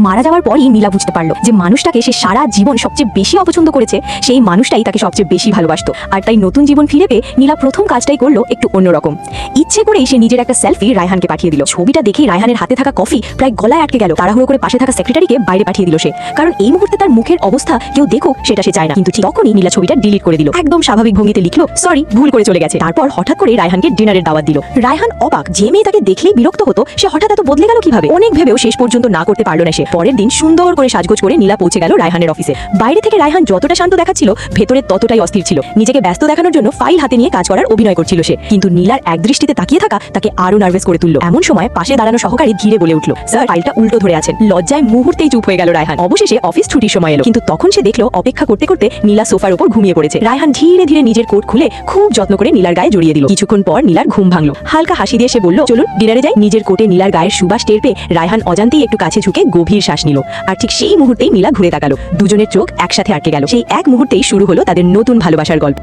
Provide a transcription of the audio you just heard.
মারা যাওয়ার পরই নীলা বুঝতে পারলো যে মানুষটাকে সে সারা জীবন সবচেয়ে বেশি অপছন্দ করেছে সেই মানুষটাই তাকে সবচেয়ে বেশি ভালোবাসতো। আর তাই নতুন জীবন ফিরে পেয়ে নীলা প্রথম কাজটাই করলো একটু অন্যরকম। ইচ্ছে করেই সে নিজের একটা সেলফি রায়হানকে পাঠিয়ে দিল। ছবিটা দেখে রায়হানের হাতে থাকা কফি প্রায় গলায় আটকে গেল। তাড়াহুড়ো করে পাশে থাকা সেক্রেটারিকে বাইরে পাঠিয়ে দিল সে, কারণ এই মুহূর্তে তার মুখের অবস্থা কেউ দেখুক সেটা সে চায় না। কিন্তু ঠিক তখনই নীলা ছবিটা ডিলিট করে দিল। একদম স্বাভাবিক ভঙ্গিতে লিখলো, সরি, ভুল করে চলে গেছে। তারপর হঠাৎ করে রায়হানকে ডিনারের দাওয়াত দিল। রায়হান অবাক, যে মেয়ে তাকে দেখলেই বিরক্ত হতো সে হঠাৎ এত বদলে গেল কিভাবে। অনেক ভেবেও শেষ পর্যন্ত না করতে পারলো না সে। পরের দিন সুন্দর করে সাজগোজ করে নীলা পৌঁছে গেল রায়হানের অফিসে। বাইরে থেকে রায়হান যতটা শান্ত দেখাচ্ছিল ভেতরে ততটাই অস্থির ছিল। নিজেকে ব্যস্ত দেখানোর জন্য ফাইল হাতে নিয়ে কাজ করার অভিনয় করছিল সে, কিন্তু নীলার এক দৃষ্টিতে তাকিয়ে থাকা তাকে আরো নার্ভাস করে তুললো। এমন সময় পাশে দাঁড়ানো সহকারী ধীরে বলে উঠলো, স্যার, ফাইলটা উল্টো ধরে আছেন। লজ্জায় মুহূর্তেই চুপ হয়ে গেল রায়হান। অবশেষে অফিস ছুটির সময় এলো, কিন্তু তখন সে দেখলো অপেক্ষা করতে করতে নীলা সোফার উপর ঘুমিয়ে পড়েছে। রায়হান ধীরে ধীরে নিজের কোট খুলে খুব যত্ন করে নীলার গায়ে জড়িয়ে দিল। কিছুক্ষণ পর নীলার ঘুম ভাঙলো। হালকা হাসি দিয়ে সে বলল, চলুন ডিনারে যাই। নিজের কোটে নীলার গায়ের সুবাস টের পেয়ে রায়হান অজান্তেই একটু কাছে ঝুঁকে গভীর শ্বাস নিল। আর ঠিক সেই মুহূর্তেই নীলা ঘুরে তাকালো। দুজনের চোখ একসাথে আটকে গেল। সেই এক মুহূর্তেই শুরু হলো তাদের নতুন ভালোবাসার গল্প।